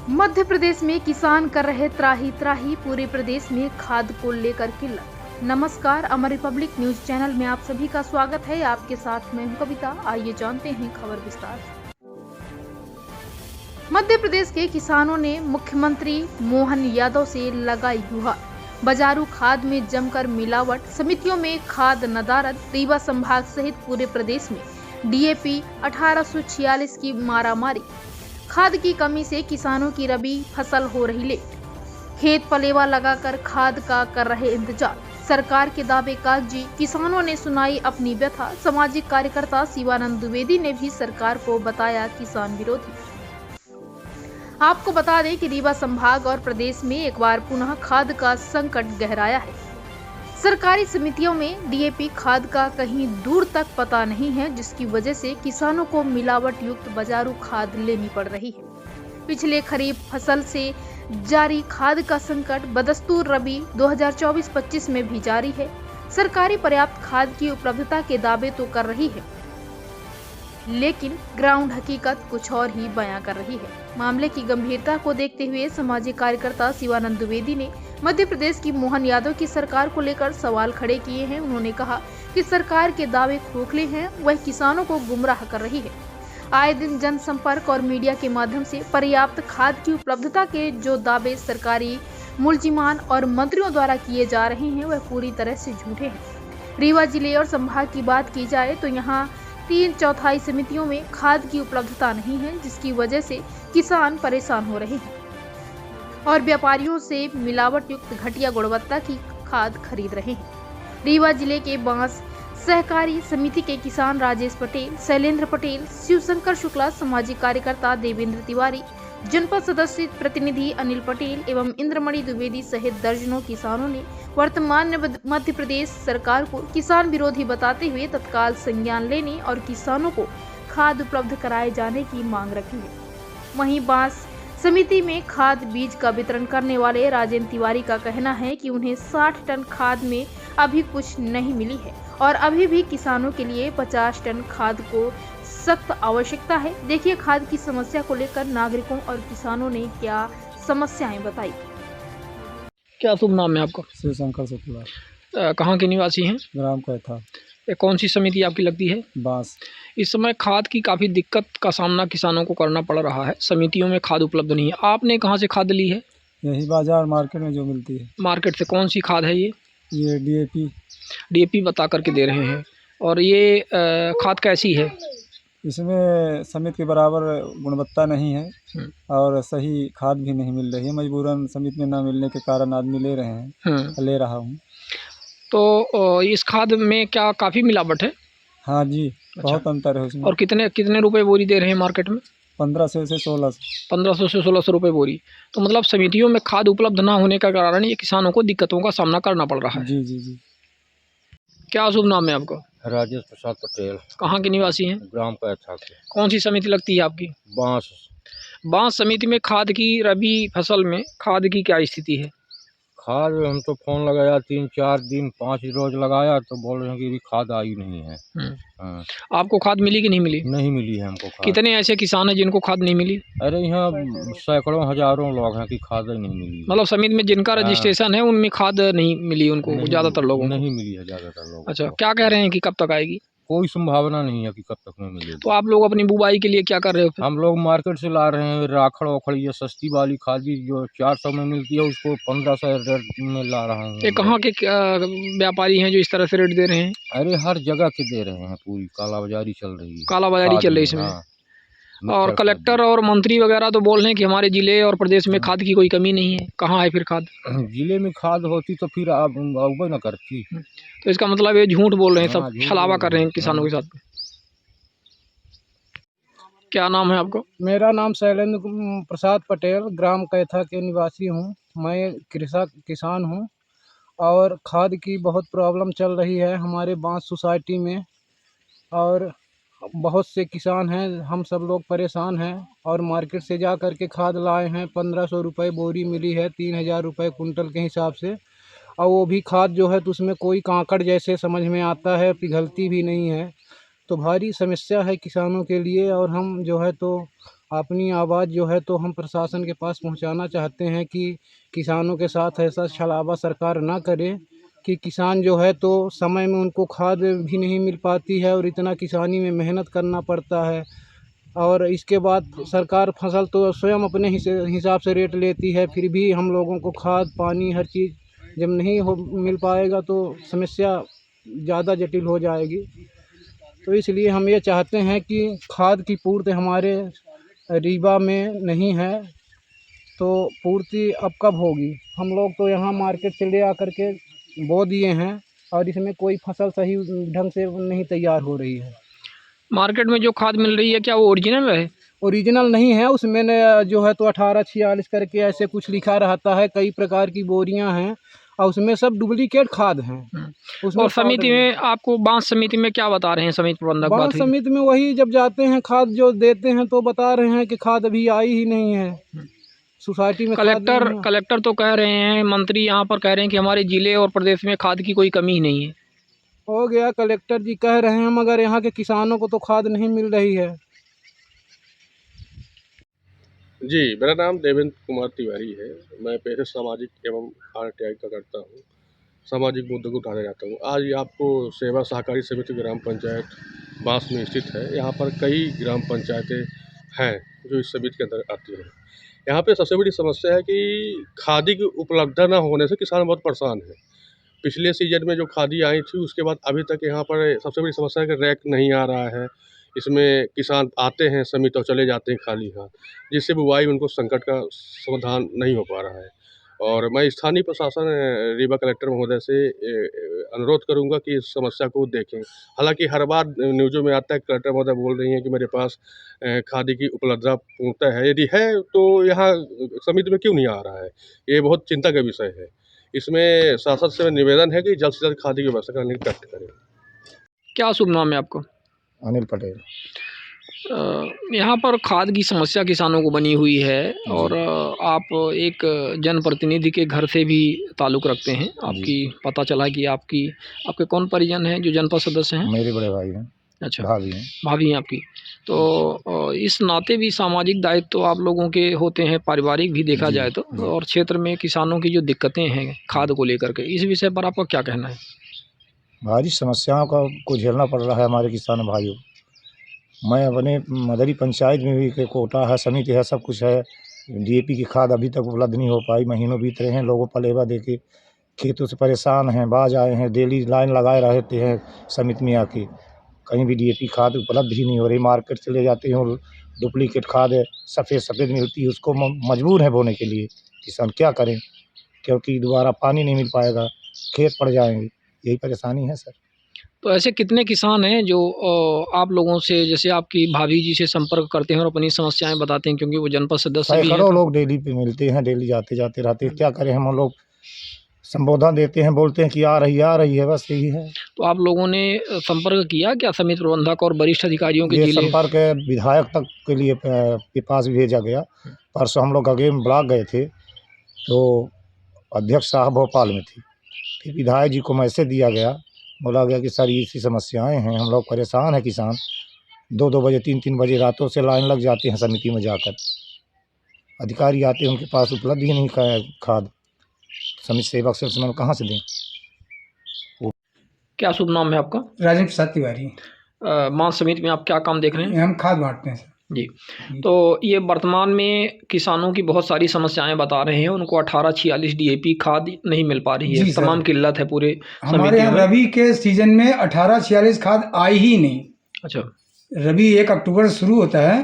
मध्य प्रदेश में किसान कर रहे त्राही त्राही, पूरे प्रदेश में खाद को लेकर किल्लत। नमस्कार, अमर रिपब्लिक न्यूज चैनल में आप सभी का स्वागत है। आपके साथ मैं हूं कविता। आइए जानते हैं खबर विस्तार से। मध्य प्रदेश के किसानों ने मुख्यमंत्री मोहन यादव से लगाई गुहार। बाजारू खाद में जमकर मिलावट, समितियों में खाद नदारद। रीवा संभाग सहित पूरे प्रदेश में डीएपी 1846 की मारामारी। खाद की कमी से किसानों की रबी फसल हो रही लेट। खेत पलेवा लगाकर खाद का कर रहे इंतजार। सरकार के दावे कागजी, किसानों ने सुनाई अपनी व्यथा। सामाजिक कार्यकर्ता शिवानंद द्विवेदी ने भी सरकार को बताया किसान विरोधी। आपको बता दें कि रीवा संभाग और प्रदेश में एक बार पुनः खाद का संकट गहराया है। सरकारी समितियों में डीएपी खाद का कहीं दूर तक पता नहीं है, जिसकी वजह से किसानों को मिलावट युक्त बाजारू खाद लेनी पड़ रही है। पिछले खरीफ फसल से जारी खाद का संकट बदस्तूर रबी 2024-25 में भी जारी है। सरकारी पर्याप्त खाद की उपलब्धता के दावे तो कर रही है, लेकिन ग्राउंड हकीकत कुछ और ही बयां कर रही है। मामले की गंभीरता को देखते हुए सामाजिक कार्यकर्ता शिवानंद द्विवेदी ने मध्य प्रदेश की मोहन यादव की सरकार को लेकर सवाल खड़े किए हैं। उन्होंने कहा कि सरकार के दावे खोखले हैं, वह किसानों को गुमराह कर रही है। आए दिन जनसंपर्क और मीडिया के माध्यम से पर्याप्त खाद की उपलब्धता के जो दावे सरकारी मुलजिमान और मंत्रियों द्वारा किए जा रहे हैं, वह पूरी तरह से झूठे हैं। रीवा जिले और संभाग की बात की जाए तो यहाँ 3/4 समितियों में खाद की उपलब्धता नहीं है, जिसकी वजह से किसान परेशान हो रहे हैं और व्यापारियों से मिलावट युक्त घटिया गुणवत्ता की खाद खरीद रहे हैं। रीवा जिले के बांस सहकारी समिति के किसान राजेश पटेल, शैलेंद्र पटेल, शिवशंकर शुक्ला, सामाजिक कार्यकर्ता देवेंद्र तिवारी, जनपद सदस्य प्रतिनिधि अनिल पटेल एवं इंद्रमणि द्विवेदी सहित दर्जनों किसानों ने वर्तमान मध्य प्रदेश सरकार को किसान विरोधी बताते हुए तत्काल संज्ञान लेने और किसानों को खाद उपलब्ध कराए जाने की मांग रखी है। वहीं बांस समिति में खाद बीज का वितरण करने वाले राजेंद्र तिवारी का कहना है कि उन्हें 60 टन खाद में अभी कुछ नहीं मिली है और अभी भी किसानों के लिए 50 टन खाद को सख्त आवश्यकता है। देखिए खाद की समस्या को लेकर नागरिकों और किसानों ने क्या समस्याएं बताई। क्या शुभ नाम है आपका? शिवशंकर शुक्ला। कहाँ के निवासी हैं? ग्राम कैथा। ये कौन सी समिति आपकी लगती है? बांस। इस समय खाद की काफ़ी दिक्कत का सामना किसानों को करना पड़ रहा है। समितियों में खाद उपलब्ध नहीं है। आपने कहाँ से खाद ली है? यही बाजार मार्केट में जो मिलती है। मार्केट से। कौन सी खाद है ये? ये डीएपी। डीएपी बता करके दे रहे हैं। और ये खाद कैसी है? इसमें समिति के बराबर गुणवत्ता नहीं है और सही खाद भी नहीं मिल रही है। मजबूरन समिति में न मिलने के कारण आदमी ले रहे हैं, ले रहा हूँ। तो इस खाद में क्या काफ़ी मिलावट है? हाँ जी। अच्छा। बहुत अंतर है उसमें। और कितने रुपए बोरी दे रहे हैं मार्केट में? 1500 से 1600। 1500 से 1600 रुपये बोरी। तो मतलब समितियों में खाद उपलब्ध ना होने का कारण ये किसानों को दिक्कतों का सामना करना पड़ रहा है। जी जी जी। क्या शुभ नाम है आपका? राजेश प्रसाद पटेल। कहाँ के निवासी हैं? ग्राम कैथा के। कौन सी समिति लगती है आपकी? बांस। बांस समिति में खाद की रबी फसल में खाद की क्या स्थिति है? खाद हम तो फ़ोन लगाया 3-4 दिन 5 रोज लगाया तो बोल रहे हैं कि अभी खाद आई नहीं है। हाँ। आपको खाद मिली कि नहीं मिली? नहीं मिली है हमको खाद। कितने ऐसे किसान हैं जिनको खाद नहीं मिली? अरे यहाँ सैकड़ों हजारों लोग हैं कि खाद ही नहीं मिली। मतलब समिति में जिनका रजिस्ट्रेशन है उनमें खाद नहीं मिली उनको, ज़्यादातर लोगों को नहीं मिली है ज़्यादातर लोगों को। अच्छा, क्या कह रहे हैं कि कब तक आएगी? कोई संभावना नहीं है कि कब तक में मिलेगी। तो आप लोग अपनी बुवाई के लिए क्या कर रहे हो फिर? हम लोग मार्केट से ला रहे हैं राखड़ ओखड़, ये सस्ती वाली खादी जो 400 में मिलती है उसको 1500 रेट में ला रहा हूँ। ये कहाँ के व्यापारी हैं जो इस तरह से रेट दे रहे हैं? अरे हर जगह के दे रहे हैं, पूरी कालाबाजारी चल रही है। कालाबाजारी चल रही है इसमें। हाँ। और कलेक्टर और मंत्री वगैरह तो बोल रहे हैं कि हमारे जिले और प्रदेश में खाद की कोई कमी नहीं है। कहाँ है फिर खाद? जिले में खाद होती तो फिर आप अवगत न करती। तो इसका मतलब ये झूठ बोल रहे हैं, हाँ, सब छलावा कर रहे हैं किसानों के साथ। क्या नाम है आपको? मेरा नाम शैलेंद्र प्रसाद पटेल, ग्राम कैथा के निवासी हूँ। मैं किसान हूँ और खाद की बहुत प्रॉब्लम चल रही है हमारे बांस सोसाइटी में और बहुत से किसान हैं, हम सब लोग परेशान हैं और मार्केट से जा कर के खाद लाए हैं। 1500 रुपये बोरी मिली है, 3000 रुपये कुंटल के हिसाब से। और वो भी खाद जो है तो उसमें कोई कांकड़ जैसे समझ में आता है, पिघलती भी नहीं है। तो भारी समस्या है किसानों के लिए और हम जो है तो अपनी आवाज़ जो है तो हम प्रशासन के पास पहुंचाना चाहते हैं कि किसानों के साथ ऐसा छलावा सरकार ना करे कि किसान जो है तो समय में उनको खाद भी नहीं मिल पाती है और इतना किसानी में मेहनत करना पड़ता है। और इसके बाद सरकार फसल तो स्वयं अपने हिसाब से रेट लेती है, फिर भी हम लोगों को खाद पानी हर चीज़ जब नहीं हो मिल पाएगा तो समस्या ज़्यादा जटिल हो जाएगी। तो इसलिए हम ये चाहते हैं कि खाद की पूर्ति हमारे रीवा में नहीं है, तो पूर्ति अब कब होगी? हम लोग तो यहाँ मार्केट से ले आकर के बो दिए हैं और इसमें कोई फसल सही ढंग से नहीं तैयार हो रही है। मार्केट में जो खाद मिल रही है क्या वो ओरिजिनल है? ओरिजिनल नहीं है, उसमें जो है तो 1846 करके ऐसे कुछ लिखा रहता है। कई प्रकार की बोरियां हैं और उसमें सब डुप्लीकेट खाद हैं। उसमें और समिति में आपको बांस समिति में क्या बता रहे हैं समिति प्रबंधक? बांस समिति में वही जब जाते हैं खाद जो देते हैं तो बता रहे हैं कि खाद अभी आई ही नहीं है सोसाइटी में। कलेक्टर तो कह रहे हैं, मंत्री यहाँ पर कह रहे हैं कि हमारे जिले और प्रदेश में खाद की कोई कमी ही नहीं है। हो गया, कलेक्टर जी कह रहे हैं मगर यहाँ के किसानों को तो खाद नहीं मिल रही है। जी, मेरा नाम देवेंद्र कुमार तिवारी है। मैं पेशे सामाजिक एवं RTI का करता हूँ। सामाजिक मुद्दों को उठाने जाता हूँ। आज आपको सेवा सहकारी समिति ग्राम पंचायत बांस में स्थित है। यहाँ पर कई ग्राम पंचायतें हैं जो इस समिति के अंदर आती हैं। यहाँ पे सबसे बड़ी समस्या है कि खादी की उपलब्धता न होने से किसान बहुत परेशान है। पिछले सीजन में जो खादी आई थी उसके बाद अभी तक यहाँ पर सबसे बड़ी समस्या है कि रैक नहीं आ रहा है। इसमें किसान आते हैं समिति और चले जाते हैं खाली हाथ, जिससे बुवाई उनको संकट का समाधान नहीं हो पा रहा है। और मैं स्थानीय प्रशासन रीवा कलेक्टर महोदय से अनुरोध करूंगा कि इस समस्या को देखें। हालांकि हर बार न्यूज़ों में आता है कलेक्टर महोदय बोल रही हैं कि मेरे पास खादी की उपलब्धता पूर्णतः है। यदि है तो यहाँ समिति में क्यों नहीं आ रहा है? ये बहुत चिंता का विषय है। इसमें शासन से निवेदन है कि जल्द से जल्द खादी की व्यवस्था करने की कष्ट करें। क्या शुभ नाम है आपको? अनिल पटेल। यहाँ पर खाद की समस्या किसानों को बनी हुई है और आप एक जनप्रतिनिधि के घर से भी ताल्लुक़ रखते हैं। आपकी पता चला कि आपके कौन परिजन हैं जो जनपद सदस्य हैं? मेरे बड़े भाई हैं। अच्छा, भाभी हैं आपकी। तो इस नाते भी सामाजिक दायित्व तो आप लोगों के होते हैं, पारिवारिक भी देखा जाए तो। और क्षेत्र में किसानों की जो दिक्कतें हैं खाद को लेकर के, इस विषय पर आपका क्या कहना है? भारी समस्याओं को झेलना पड़ रहा है हमारे किसान भाइयों। मैं अपने मदरी पंचायत में भी कोटा है, समिति है, सब कुछ है। DAP की खाद अभी तक उपलब्ध नहीं हो पाई। महीनों बीत रहे हैं, लोगों पलेवा दे के खेतों से परेशान हैं। बाज आए हैं, डेली लाइन लगाए रहते हैं समिति में आके। कहीं भी DAP खाद उपलब्ध ही नहीं हो रही। मार्केट से ले जाते हैं और डुप्लीकेट खाद है, सफ़ेद मिलती है। उसको मजबूर है बोने के लिए। किसान क्या करें, क्योंकि दोबारा पानी नहीं मिल पाएगा, खेत पड़ जाएंगे। यही परेशानी है सर। तो ऐसे कितने किसान हैं जो आप लोगों से, जैसे आपकी भाभी जी से संपर्क करते हैं और अपनी समस्याएं बताते हैं, क्योंकि वो जनपद सदस्य भी हैं? सैकड़ों लोग डेली पे मिलते हैं, डेली जाते जाते रहते हैं। क्या करें, हम लोग संबोधन देते हैं, बोलते हैं कि आ रही है, बस यही है। तो आप लोगों ने संपर्क किया क्या समिति प्रबंधक और वरिष्ठ अधिकारियों के? ये संपर्क विधायक तक के लिए के पास भेजा गया। परसों हम लोग गगेम ब्लॉक गए थे तो अध्यक्ष साहब भोपाल में थे। फिर विधायक जी को मैसेज दिया गया, बोला गया कि सर ऐसी समस्याएं हैं, हम लोग परेशान हैं किसान। 2-2 बजे 3-3 बजे रातों से लाइन लग जाते हैं समिति में जाकर। अधिकारी आते हैं, उनके पास उपलब्ध ही नहीं खाद। समिति सेवक से हम कहाँ से दें? क्या शुभ नाम है आपका? राजेंद्र प्रसाद तिवारी। बांस समिति में आप क्या काम देख रहे हैं? हम खाद बांटते हैं सर। जी, तो ये वर्तमान में किसानों की बहुत सारी समस्याएं बता रहे हैं। उनको 1846 DAP खाद नहीं मिल पा रही है, तमाम किल्लत है पूरे हमारे यहाँ। रबी के सीजन में 1846 खाद आई ही नहीं। अच्छा, रबी 1 अक्टूबर से शुरू होता है।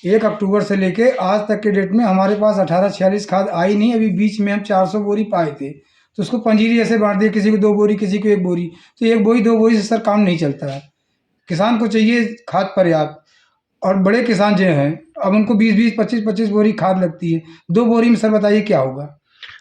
1 अक्टूबर से लेके आज तक के डेट में हमारे पास 1846 खाद आई नहीं। अभी बीच में हम 400 बोरी पाए थे, तो उसको पंजीरी ऐसे बांट दिए, किसी को 2 बोरी, किसी को 1 बोरी। तो 1 बोरी 2 बोरी से सर काम नहीं चलता है। किसान को चाहिए खाद पर्याप्त। और बड़े किसान जो हैं, अब उनको 20-20, 25-25 बोरी खाद लगती है। 2 बोरी में सर बताइए क्या होगा?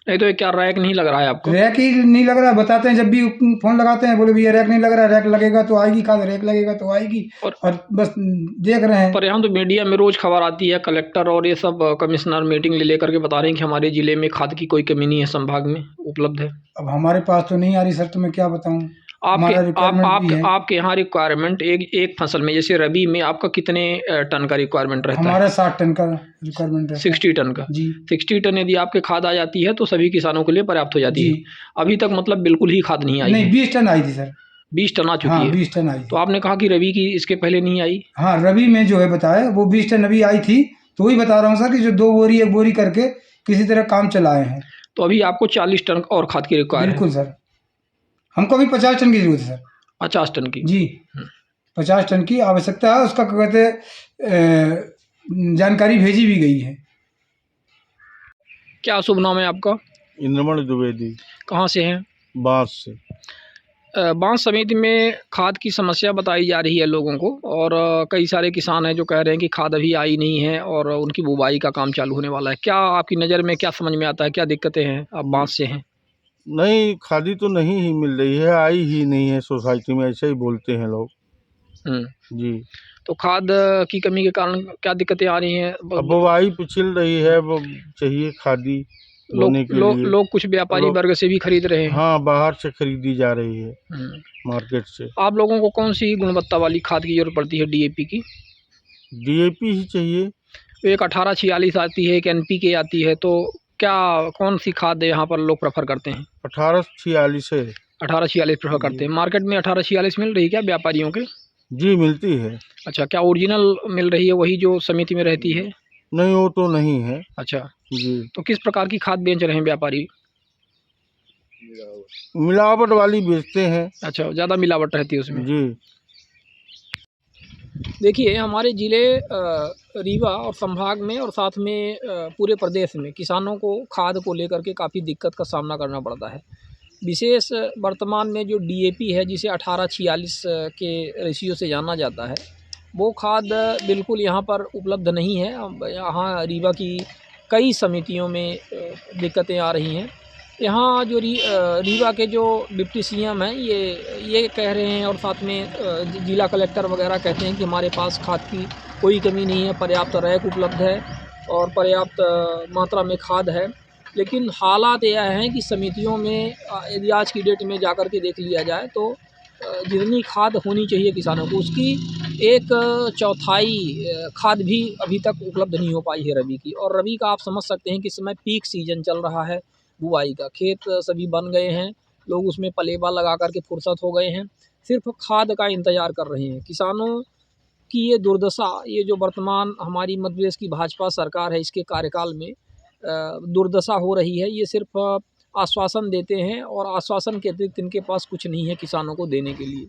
नहीं तो क्या रैक नहीं लग रहा है आपको? रैक ही नहीं लग रहा। बताते हैं, जब भी फोन लगाते हैं, बोले भैया रैक नहीं लग रहा। रैक लगेगा तो आएगी खाद, रैक लगेगा तो आएगी। और बस देख रहे हैं। पर यहाँ तो मीडिया में रोज खबर आती है, कलेक्टर और ये सब कमिश्नर मीटिंग ले लेकर के बता रहे हैं कि हमारे जिले में खाद की कोई कमी नहीं है, संभाग में उपलब्ध है। अब हमारे पास तो नहीं आ रही सर, तो मैं क्या बताऊँ। हमारा रिक्वायरमेंट भी है। आपके यहाँ रिक्वायरमेंट एक फसल में, जैसे रबी में आपका कितने टन का रिक्वायरमेंट रहता है? हमारा 60 टन का रिक्वायरमेंट है। 60 टन का जी। 60 टन यदि आपके खाद आ जाती है तो सभी किसानों के लिए पर्याप्त हो जाती है। अभी तक मतलब बिल्कुल ही खाद नहीं आई? नहीं, 20 टन आई थी सर। 20 टन आ चुकी हाँ, है? 20 टन आई थी। तो आपने कहा कि रबी की इसके पहले नहीं आई? हाँ, रबी में जो है बताया वो 20 टन अभी आई थी, तो वही बता रहा हूँ सर कि जो 2 बोरी 1 बोरी करके किसी तरह काम चलाए हैं। तो अभी आपको 40 टन और खाद की रिक्वायरमेंट है? बिल्कुल सर, हमको अभी 50 टन की जरूरत है सर। 50 टन की? जी, 50 टन की आवश्यकता है। उसका क्या कहते हैं, जानकारी भेजी भी गई है। क्या शुभ नाम है आपका? इंद्रमण द्विवेदी। कहाँ से हैं? बांस से। बांस समिति में खाद की समस्या बताई जा रही है लोगों को, और कई सारे किसान हैं जो कह रहे हैं कि खाद अभी आई नहीं है और उनकी बुवाई का काम चालू होने वाला है। क्या आपकी नज़र में क्या समझ में आता है, क्या दिक्कतें हैं? आप बांस से हैं। नहीं, खादी तो नहीं ही मिल रही है, आई ही नहीं है सोसाइटी में, ऐसे ही बोलते हैं लोग। जी। तो खाद की कमी के कारण क्या दिक्कतें आ रही हैं? अब बुवाई पिछल रही है, वो चाहिए खादी लोने के लिए। लोग कुछ व्यापारी वर्ग से भी खरीद रहे हैं। हाँ, बाहर से खरीदी जा रही है, मार्केट से। आप लोगों को कौन सी गुणवत्ता वाली खाद की जरूरत पड़ती है? डीएपी की? डीएपी ही चाहिए। एक 1846 आती है, एक एनपीके आती है, तो क्या कौन सी खाद यहाँ पर लोग प्रेफर करते हैं? 1846 है। 1846 प्रेफर करते हैं। मार्केट में 1846 मिल रही है क्या व्यापारियों के? जी, मिलती है। अच्छा, क्या ओरिजिनल मिल रही है, वही जो समिति में रहती है? नहीं, वो तो नहीं है। अच्छा जी। तो किस प्रकार की खाद बेच रहे हैं व्यापारी? मिलावट वाली बेचते हैं। अच्छा, ज़्यादा मिलावट रहती है उसमें? जी। देखिए, हमारे ज़िले रीवा और संभाग में और साथ में पूरे प्रदेश में किसानों को खाद को लेकर के काफ़ी दिक्कत का सामना करना पड़ता है। विशेष वर्तमान में जो डीएपी है, जिसे 1846 के रेशियो से जाना जाता है, वो खाद बिल्कुल यहाँ पर उपलब्ध नहीं है। यहाँ रीवा की कई समितियों में दिक्कतें आ रही हैं। यहाँ जो रीवा के जो डिप्टी सीएम हैं, ये कह रहे हैं, और साथ में जिला कलेक्टर वगैरह कहते हैं कि हमारे पास खाद की कोई कमी नहीं है, पर्याप्त रैक उपलब्ध है और पर्याप्त मात्रा में खाद है। लेकिन हालात यह हैं कि समितियों में यदि आज की डेट में जाकर के देख लिया जाए तो जितनी खाद होनी चाहिए किसानों को, उसकी 1/4 खाद भी अभी तक उपलब्ध नहीं हो पाई है रबी की। और रबी का आप समझ सकते हैं कि इस समय पीक सीजन चल रहा है बुआई का। खेत सभी बन गए हैं, लोग उसमें पलेबा लगा कर के फुर्सत हो गए हैं, सिर्फ खाद का इंतज़ार कर रहे हैं। किसानों की ये दुर्दशा, ये जो वर्तमान हमारी मध्य प्रदेश की भाजपा सरकार है, इसके कार्यकाल में दुर्दशा हो रही है। ये सिर्फ आश्वासन देते हैं और आश्वासन के अतिरिक्त इनके पास कुछ नहीं है किसानों को देने के लिए।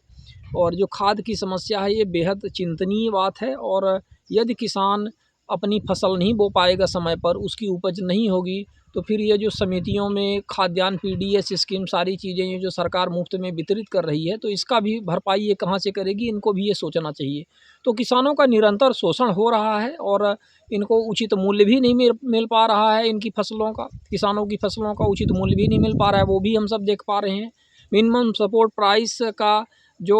और जो खाद की समस्या है, ये बेहद चिंतनीय बात है। और यदि किसान अपनी फसल नहीं बो पाएगा समय पर, उसकी उपज नहीं होगी, तो फिर ये जो समितियों में खाद्यान्न पीडीएस स्कीम सारी चीज़ें ये जो सरकार मुफ्त में वितरित कर रही है, तो इसका भी भरपाई ये कहाँ से करेगी, इनको भी ये सोचना चाहिए। तो किसानों का निरंतर शोषण हो रहा है और इनको उचित मूल्य भी नहीं मिल पा रहा है। इनकी फसलों का, किसानों की फसलों का उचित मूल्य भी नहीं मिल पा रहा है, वो भी हम सब देख पा रहे हैं। मिनिमम सपोर्ट प्राइस का जो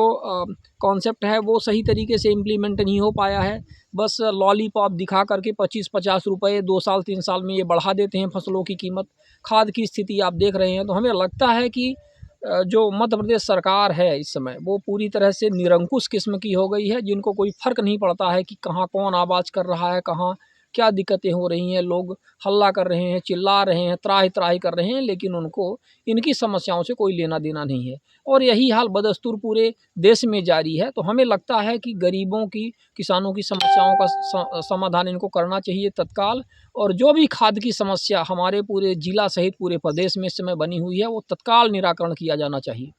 कॉन्सेप्ट है वो सही तरीके से इम्प्लीमेंट नहीं हो पाया है। बस लॉलीपॉप दिखा करके 25-50 रुपये 2 साल 3 साल में ये बढ़ा देते हैं फसलों की कीमत। खाद की स्थिति आप देख रहे हैं, तो हमें लगता है कि जो मध्य प्रदेश सरकार है इस समय, वो पूरी तरह से निरंकुश किस्म की हो गई है, जिनको कोई फ़र्क नहीं पड़ता है कि कहाँ कौन आवाज़ कर रहा है, कहाँ क्या दिक्कतें हो रही हैं। लोग हल्ला कर रहे हैं, चिल्ला रहे हैं, त्राहि-त्राहि कर रहे हैं, लेकिन उनको इनकी समस्याओं से कोई लेना देना नहीं है। और यही हाल बदस्तूर पूरे देश में जारी है। तो हमें लगता है कि गरीबों की, किसानों की समस्याओं का समाधान इनको करना चाहिए तत्काल। और जो भी खाद की समस्या हमारे पूरे जिला सहित पूरे प्रदेश में इस समय बनी हुई है, वो तत्काल निराकरण किया जाना चाहिए।